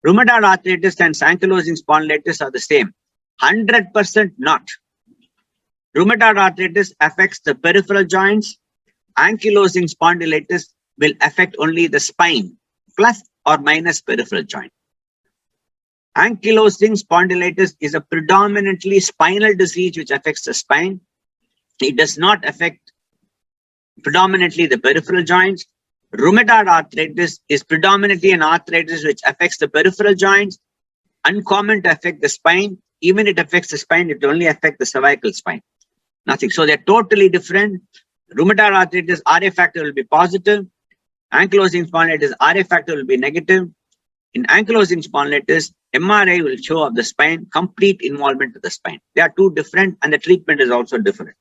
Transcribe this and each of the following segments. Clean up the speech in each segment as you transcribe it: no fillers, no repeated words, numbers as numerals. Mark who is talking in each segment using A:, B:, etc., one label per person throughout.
A: Rheumatoid arthritis and ankylosing spondylitis are the same. 100% not. Rheumatoid arthritis affects the peripheral joints. Ankylosing spondylitis will affect only the spine, plus or minus peripheral joint. Ankylosing spondylitis is a predominantly spinal disease which affects the spine. It does not affect predominantly the peripheral joints. Rheumatoid arthritis is predominantly an arthritis which affects the peripheral joints, uncommon to affect the spine. Even if it affects the spine, it will only affect the cervical spine. Nothing. So they're totally different. Rheumatoid arthritis, RA factor will be positive. Ankylosing spondylitis, RA factor will be negative. In ankylosing spondylitis, MRI will show up the spine, complete involvement of the spine. They are two different and the treatment is also different.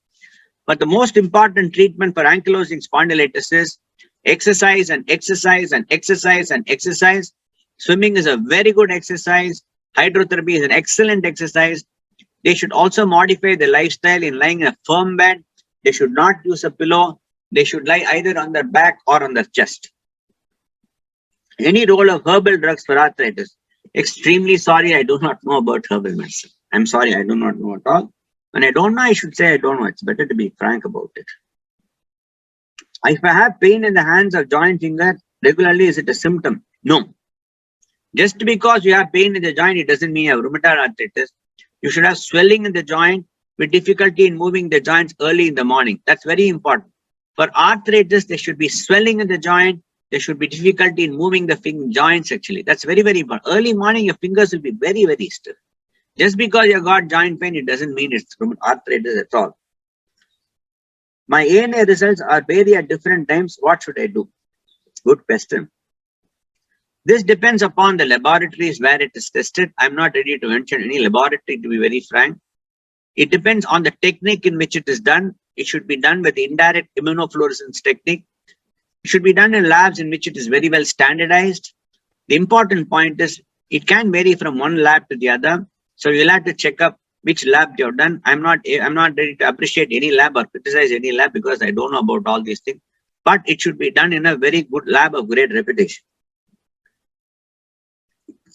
A: But the most important treatment for ankylosing spondylitis is exercise and exercise and exercise and exercise. Swimming is a very good exercise. Hydrotherapy is an excellent exercise. They should also modify their lifestyle in lying in a firm bed. They should not use a pillow. They should lie either on their back or on their chest. Any role of herbal drugs for arthritis? Extremely sorry, I do not know about herbal medicine. I'm sorry, I do not know at all. When I don't know, I should say I don't know. It's better to be frank about it. If I have pain in the hands or joint finger regularly, is it a symptom? No. Just because you have pain in the joint, it doesn't mean you have rheumatoid arthritis. You should have swelling in the joint with difficulty in moving the joints early in the morning. That's very important. For arthritis, there should be swelling in the joint. There should be difficulty in moving the joints actually. That's very, very important. Early morning, your fingers will be very, very stiff. Just because you got joint pain, it doesn't mean it's arthritis at all. My ANA results are vary at different times. What should I do? Good question. This depends upon the laboratories where it is tested. I'm not ready to mention any laboratory, to be very frank. It depends on the technique in which it is done. It should be done with the indirect immunofluorescence technique. It should be done in labs in which it is very well standardized. The important point is it can vary from one lab to the other. So you'll have to check up which lab you have done. I'm not ready to appreciate any lab or criticize any lab because I don't know about all these things. But it should be done in a very good lab of great reputation.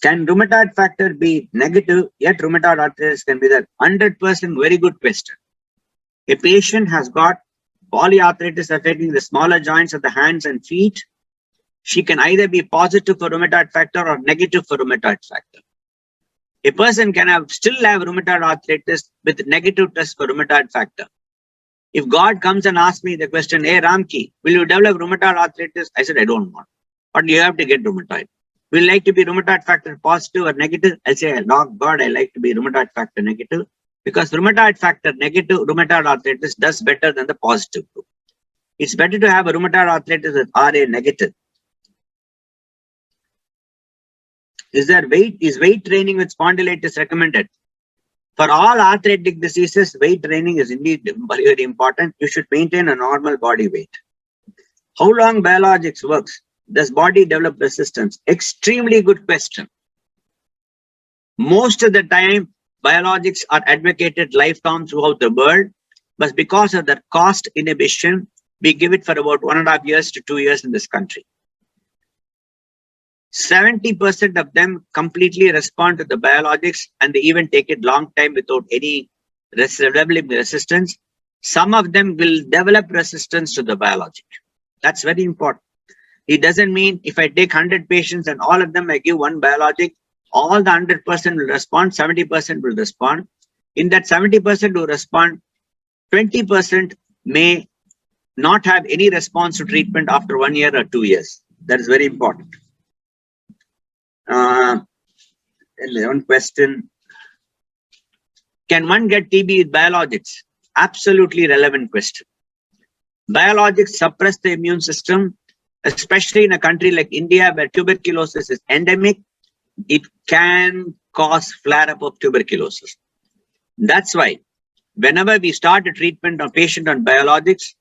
A: Can rheumatoid factor be negative, yet rheumatoid arthritis can be there? 100% very good question. A patient has got polyarthritis affecting the smaller joints of the hands and feet. She can either be positive for rheumatoid factor or negative for rheumatoid factor. A person can still have rheumatoid arthritis with negative test for rheumatoid factor. If God comes and asks me the question, hey Ramki, will you develop rheumatoid arthritis? I said, I don't want. But you have to get rheumatoid. Will you like to be rheumatoid factor positive or negative? I'll say, God, I like to be rheumatoid factor negative. Because rheumatoid factor negative rheumatoid arthritis does better than the positive group. It's better to have a rheumatoid arthritis with RA negative. Is weight training with spondylitis recommended? For all arthritic diseases, weight training is indeed very important. You should maintain a normal body weight. How long biologics works? Does body develop resistance? Extremely good question. Most of the time, biologics are advocated lifetime throughout the world, but because of the cost inhibition, we give it for about 1.5 years to 2 years in this country. 70% of them completely respond to the biologics and they even take it long time without any developing resistance. Some of them will develop resistance to the biologic. That's very important. It doesn't mean if I take 100 patients and all of them I give one biologic, all the 100% will respond, 70% will respond. In that 70% who respond, 20% may not have any response to treatment after 1 year or 2 years. That is very important. One question. Can one get TB with biologics? Absolutely relevant question. Biologics suppress the immune system, especially in a country like India where tuberculosis is endemic. It can cause flare-up of tuberculosis. That's why whenever we start a treatment on patient on biologics,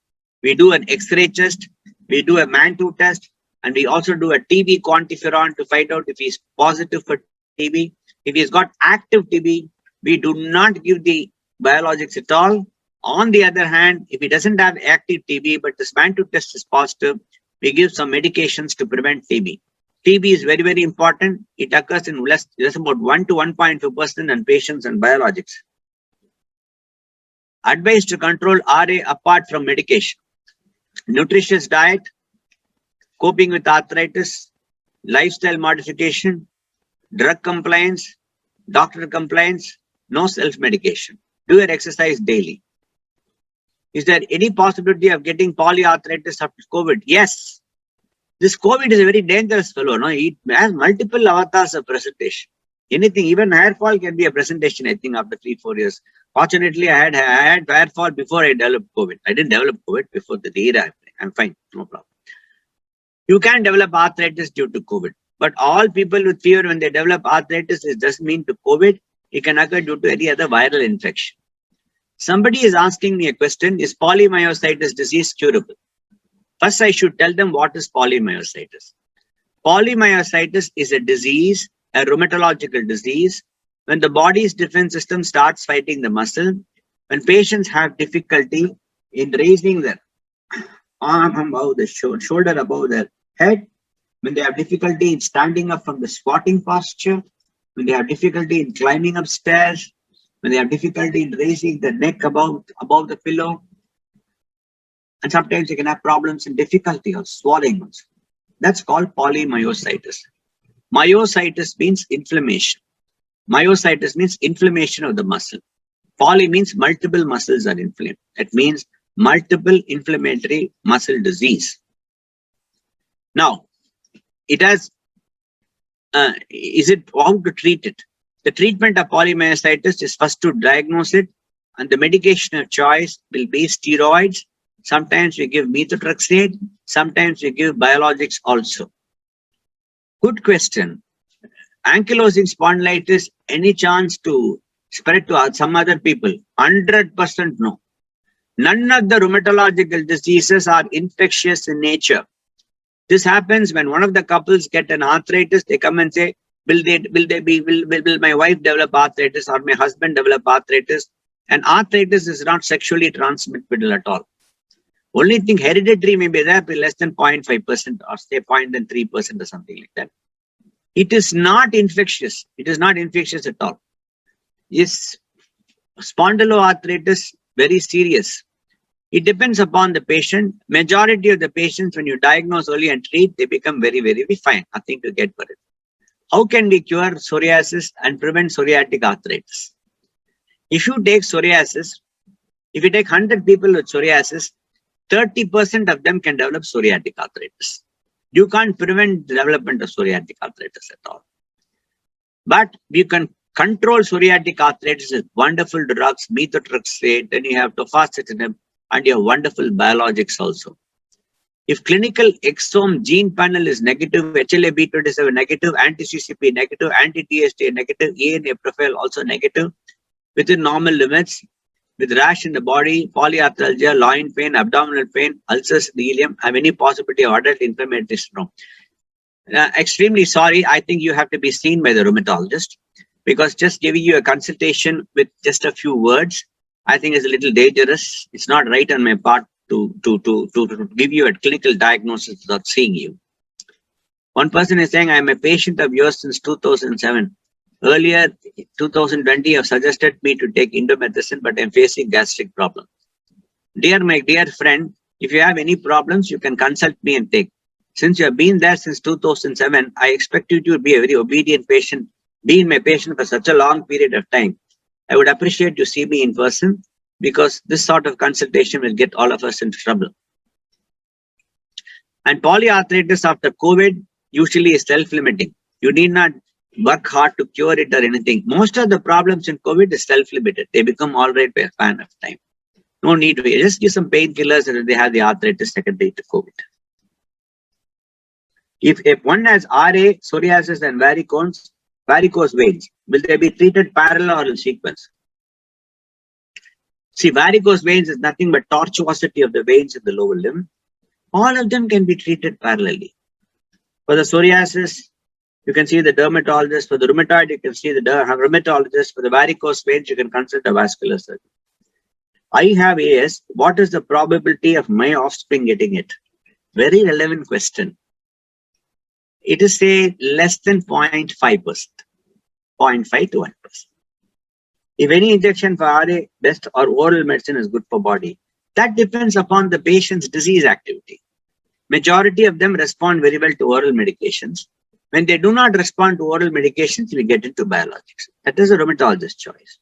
A: we do an X-ray test, we do a MAN2 test, and we also do a TB quantiferon to find out if he's positive for TB. If he's got active TB, we do not give the biologics at all. On the other hand, if he doesn't have active TB, but this MAN2 test is positive, we give some medications to prevent TB. TB is very, very important. It occurs in less about 1 to 1.2% in patients and biologics. Advice to control RA apart from medication: nutritious diet, coping with arthritis, lifestyle modification, drug compliance, doctor compliance, no self-medication. Do your exercise daily. Is there any possibility of getting polyarthritis after COVID? Yes. This COVID is a very dangerous fellow. No? It has multiple avatars of presentation. Anything, even hair fall can be a presentation, I think, after 3-4 years. Fortunately, I had hair fall before I developed COVID. I didn't develop COVID before the era. I'm fine, no problem. You can develop arthritis due to COVID. But all people with fever, when they develop arthritis, it doesn't mean to COVID. It can occur due to any other viral infection. Somebody is asking me a question: is polymyositis disease curable? First, I should tell them what is polymyositis. Polymyositis is a disease, a rheumatological disease, when the body's defense system starts fighting the muscle, when patients have difficulty in raising their arm above the shoulder above their head, when they have difficulty in standing up from the squatting posture, when they have difficulty in climbing upstairs, when they have difficulty in raising the neck above the pillow, and sometimes they can have problems in difficulty of swallowing also. That's called polymyositis. Myositis means inflammation. Myositis means inflammation of the muscle. Poly means multiple muscles are inflamed. That means multiple inflammatory muscle disease. Now, it has, how to treat it? The treatment of polymyositis is first to diagnose it, and the medication of choice will be steroids. Sometimes we give methotrexate, sometimes we give biologics also. Good question. Ankylosing spondylitis, any chance to spread to some other people? 100% no. None of the rheumatological diseases are infectious in nature. This happens when one of the couples get an arthritis. They come and say, will my wife develop arthritis or my husband develop arthritis? And arthritis is not sexually transmissible at all. Only thing, hereditary may be there, but less than 0.5% or say 0.3% or something like that. It is not infectious. It is not infectious at all. Is spondyloarthritis very serious? It depends upon the patient. Majority of the patients, when you diagnose early and treat, they become very, very fine. Nothing to get worried. How can we cure psoriasis and prevent psoriatic arthritis? If you take psoriasis, if you take 100 people with psoriasis, 30% of them can develop psoriatic arthritis. You can't prevent the development of psoriatic arthritis at all. But you can control psoriatic arthritis with wonderful drugs, methotrexate, then you have tofacitinib, and you have wonderful biologics also. If clinical exome gene panel is negative, HLA-B27 negative, anti-CCP negative, anti-TSTA negative, ENA profile also negative, within normal limits, with rash in the body, polyarthralgia, loin pain, abdominal pain, ulcers in the ileum, have any possibility of adult inflammatory syndrome? Extremely sorry, I think you have to be seen by the rheumatologist, because just giving you a consultation with just a few words, I think is a little dangerous. It's not right on my part to give you a clinical diagnosis without seeing you. One person is saying, I am a patient of yours since 2007. Earlier, 2020, you have suggested me to take indomethacin, but I'm facing gastric problem. My dear friend, if you have any problems, you can consult me and take. Since you have been there since 2007, I expect you to be a very obedient patient, being my patient for such a long period of time. I would appreciate you see me in person, because this sort of consultation will get all of us into trouble. And polyarthritis after COVID usually is self-limiting. You need not work hard to cure it or anything. Most of the problems in COVID is self-limited. They become all right by a span of time. No need to just give some painkillers and they have the arthritis secondary to COVID. If one has RA, psoriasis, and varicose veins, will they be treated parallel or in sequence? See, varicose veins is nothing but tortuosity of the veins in the lower limb. All of them can be treated parallelly. For the psoriasis, you can see the dermatologist. For the rheumatoid, you can see the rheumatologist. For the varicose veins, you can consult a vascular surgeon. I have AS. What is the probability of my offspring getting it? Very relevant question. it is say less than 0.5%, 0.5 to 1%. If any injection for RA best or oral medicine is good for body, that depends upon the patient's disease activity. Majority of them respond very well to oral medications. When they do not respond to oral medications, we get into biologics. That is a rheumatologist's choice.